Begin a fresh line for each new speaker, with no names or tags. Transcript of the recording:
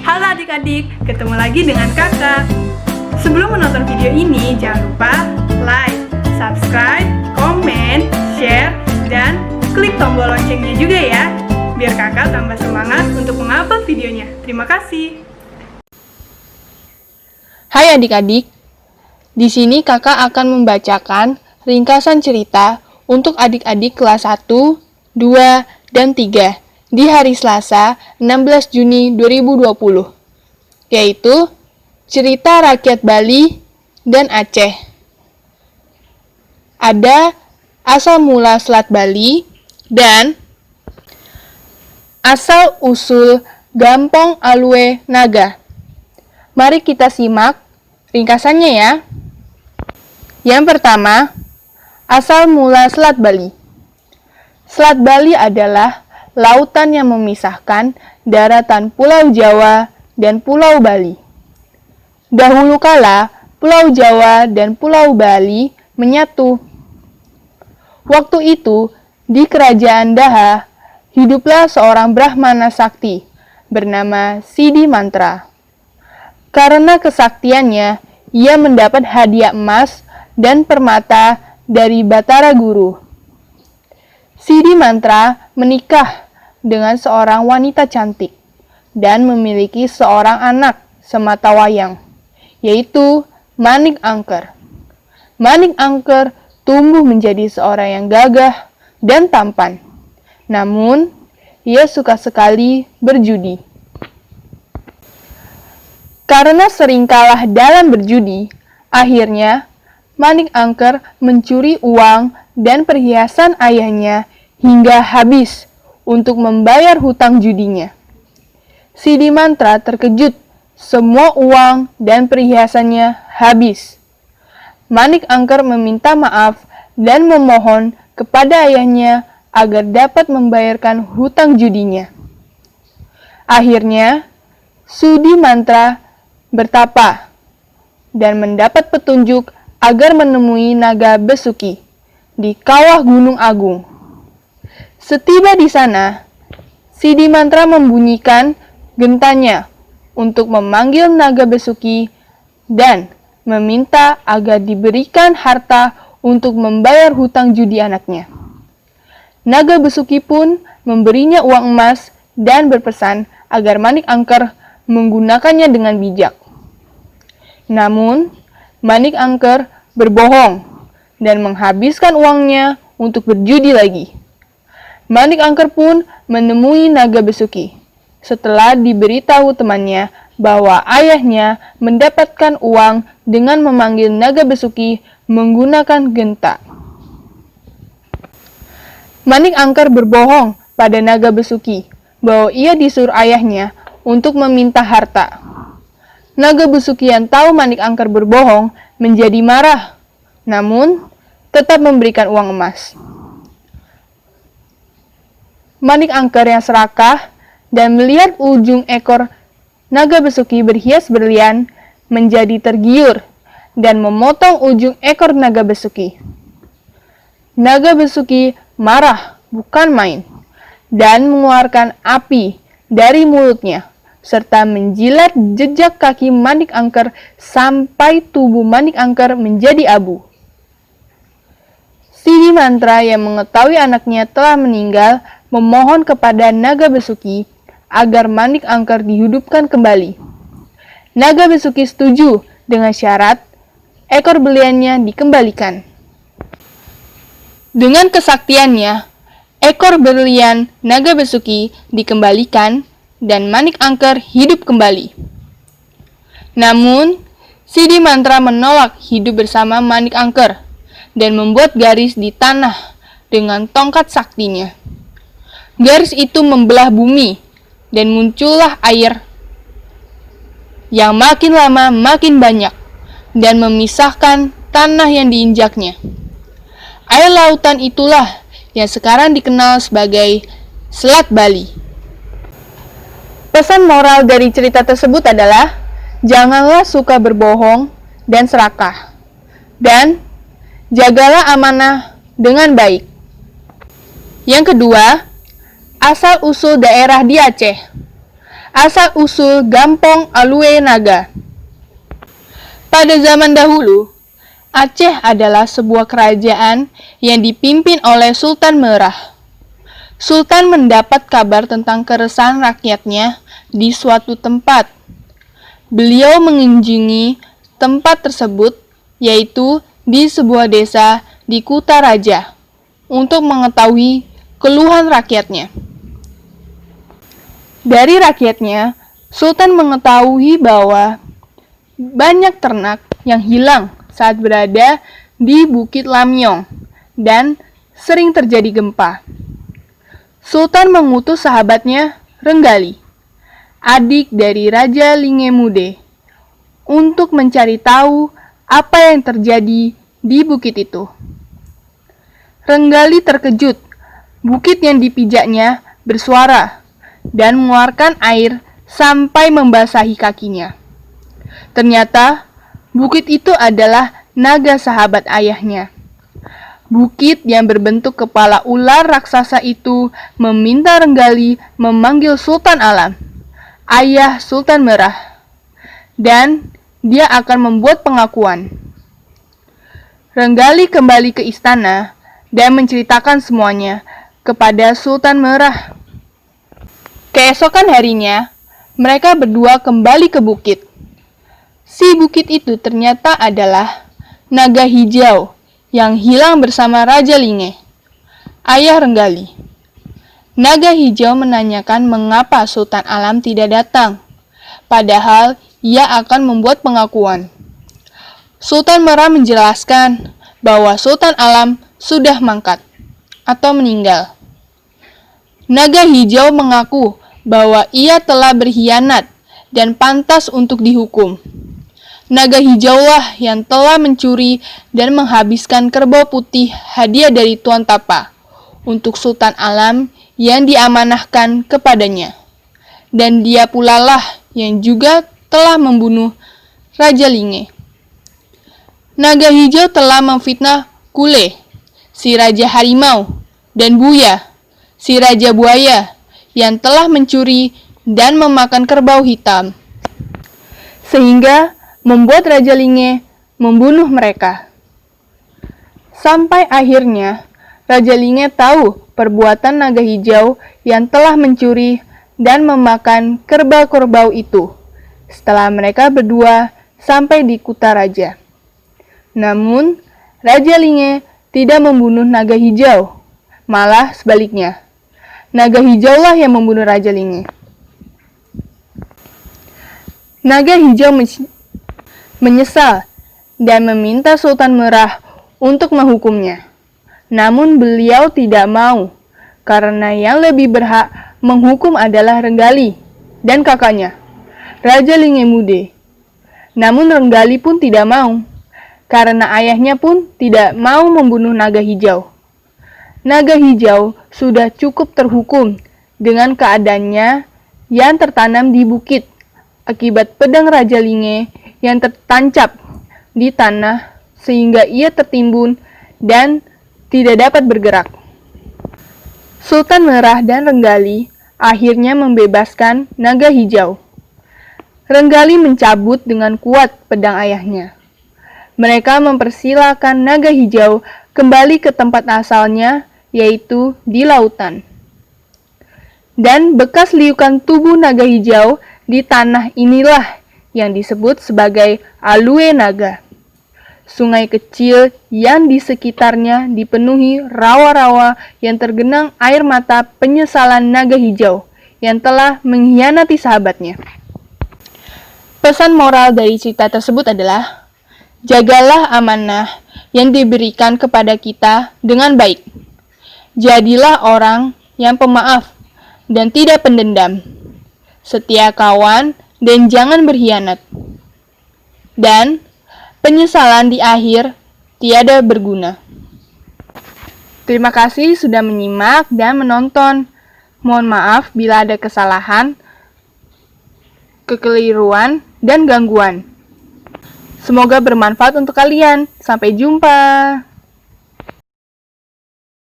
Halo adik-adik, ketemu lagi dengan kakak. Sebelum menonton video ini, jangan lupa like, subscribe, komen, share, dan klik tombol loncengnya juga ya, biar kakak tambah semangat untuk mengupload videonya. Terima kasih.
Hai adik-adik, di sini kakak akan membacakan ringkasan cerita untuk adik-adik kelas 1, 2, dan 3 di hari Selasa 16 Juni 2020, yaitu cerita rakyat Bali dan Aceh. Ada asal mula Selat Bali dan asal usul Gampong Alue Naga. Mari kita simak ringkasannya ya. Yang pertama, asal mula Selat Bali. Selat Bali adalah lautan yang memisahkan daratan Pulau Jawa dan Pulau Bali. Dahulu kala, Pulau Jawa dan Pulau Bali menyatu. Waktu itu, di Kerajaan Daha, hiduplah seorang Brahmana sakti bernama Sidi Mantra. Karena kesaktiannya, ia mendapat hadiah emas dan permata dari Batara Guru. Sidi Mantra menikah dengan seorang wanita cantik dan memiliki seorang anak sematawayang, yaitu Manik Angker. Manik Angker tumbuh menjadi seorang yang gagah dan tampan. Namun, ia suka sekali berjudi. Karena sering kalah dalam berjudi, akhirnya Manik Angker mencuri uang dan perhiasan ayahnya hingga habis untuk membayar hutang judinya. Sidi Mantra terkejut, semua uang dan perhiasannya habis. Manik Angker meminta maaf dan memohon kepada ayahnya agar dapat membayarkan hutang judinya. Akhirnya, Sidi Mantra bertapa dan mendapat petunjuk agar menemui naga Besuki di kawah Gunung Agung. Setiba di sana, Sidi Mantra membunyikan gentanya untuk memanggil naga Besuki dan meminta agar diberikan harta untuk membayar hutang judi anaknya. Naga Besuki pun memberinya uang emas dan berpesan agar Manik Angker menggunakannya dengan bijak. Namun, Manik Angker berbohong dan menghabiskan uangnya untuk berjudi lagi. Manik Angker pun menemui naga Besuki setelah diberitahu temannya bahwa ayahnya mendapatkan uang dengan memanggil naga Besuki menggunakan genta. Manik Angker berbohong pada naga Besuki bahwa ia disuruh ayahnya untuk meminta harta. Naga Besuki yang tahu Manik Angker berbohong menjadi marah, namun tetap memberikan uang emas. Manik Angker yang serakah dan melihat ujung ekor naga Besuki berhias berlian menjadi tergiur dan memotong ujung ekor naga Besuki. Naga Besuki marah bukan main dan mengeluarkan api dari mulutnya serta menjilat jejak kaki Manik Angker sampai tubuh Manik Angker menjadi abu. Sidi Mantra yang mengetahui anaknya telah meninggal memohon kepada naga Besuki agar Manik Angker dihidupkan kembali. Naga Besuki setuju dengan syarat ekor berliannya dikembalikan. Dengan kesaktiannya, ekor berlian naga Besuki dikembalikan dan Manik Angker hidup kembali. Namun, Sidi Mantra menolak hidup bersama Manik Angker dan membuat garis di tanah dengan tongkat saktinya. Garis itu membelah bumi dan muncullah air yang makin lama makin banyak dan memisahkan tanah yang diinjaknya. Air lautan itulah yang sekarang dikenal sebagai Selat Bali. Pesan moral dari cerita tersebut adalah, janganlah suka berbohong dan serakah, dan jagalah amanah dengan baik. Yang kedua, asal-usul daerah di Aceh. Asal-usul Gampong Alue Naga. Pada zaman dahulu, Aceh adalah sebuah kerajaan yang dipimpin oleh Sultan Merah. Sultan mendapat kabar tentang keresahan rakyatnya di suatu tempat. Beliau mengunjungi tempat tersebut, yaitu di sebuah desa di Kutaraja, untuk mengetahui keluhan rakyatnya. Dari rakyatnya, Sultan mengetahui bahwa banyak ternak yang hilang saat berada di Bukit Lamyong dan sering terjadi gempa. Sultan mengutus sahabatnya Renggali, adik dari Raja Lingemude, untuk mencari tahu apa yang terjadi di bukit itu. Renggali terkejut. Bukit yang dipijaknya bersuara dan mengeluarkan air sampai membasahi kakinya. Ternyata bukit itu adalah naga sahabat ayahnya. Bukit yang berbentuk kepala ular raksasa itu meminta Renggali memanggil Sultan Alam, ayah Sultan Merah, dan dia akan membuat pengakuan. Renggali kembali ke istana dan menceritakan semuanya kepada Sultan Merah. Keesokan harinya, mereka berdua kembali ke bukit. Si bukit itu ternyata adalah naga hijau yang hilang bersama Raja Linge, ayah Renggali. Naga hijau menanyakan mengapa Sultan Alam tidak datang, padahal ia akan membuat pengakuan. Sultan Merah menjelaskan bahwa Sultan Alam sudah mangkat atau meninggal. Naga hijau mengaku bahwa ia telah berkhianat dan pantas untuk dihukum. Naga hijaulah yang telah mencuri dan menghabiskan kerbau putih hadiah dari Tuan Tapa untuk Sultan Alam yang diamanahkan kepadanya. Dan dia pula lah yang juga telah membunuh Raja Linge. Naga hijau telah memfitnah Kule, si Raja Harimau, dan Buya, si Raja Buaya, yang telah mencuri dan memakan kerbau hitam, sehingga membuat Raja Linge membunuh mereka. Sampai akhirnya, Raja Linge tahu perbuatan naga hijau yang telah mencuri dan memakan kerbau-kerbau itu, setelah mereka berdua sampai di Kutaraja. Namun, Raja Linge tidak membunuh naga hijau, malah sebaliknya. Naga hijaulah yang membunuh Raja Linge. Naga hijau menyesal dan meminta Sultan Merah untuk menghukumnya. Namun beliau tidak mau, karena yang lebih berhak menghukum adalah Renggali dan kakaknya, Raja Lingemude. Namun Renggali pun tidak mau, karena ayahnya pun tidak mau membunuh naga hijau. Naga hijau sudah cukup terhukum dengan keadaannya yang tertanam di bukit akibat pedang Raja Linge yang tertancap di tanah sehingga ia tertimbun dan tidak dapat bergerak. Sultan Merah dan Renggali akhirnya membebaskan naga hijau. Renggali mencabut dengan kuat pedang ayahnya. Mereka mempersilahkan naga hijau kembali ke tempat asalnya, yaitu di lautan. Dan bekas liukan tubuh naga hijau di tanah inilah yang disebut sebagai Alue Naga. Sungai kecil yang di sekitarnya dipenuhi rawa-rawa yang tergenang air mata penyesalan naga hijau yang telah mengkhianati sahabatnya. Pesan moral dari cerita tersebut adalah, jagalah amanah yang diberikan kepada kita dengan baik. Jadilah orang yang pemaaf dan tidak pendendam. Setia kawan dan jangan berkhianat. Dan penyesalan di akhir tiada berguna. Terima kasih sudah menyimak dan menonton. Mohon maaf bila ada kesalahan, kekeliruan, dan gangguan. Semoga bermanfaat untuk kalian. Sampai jumpa.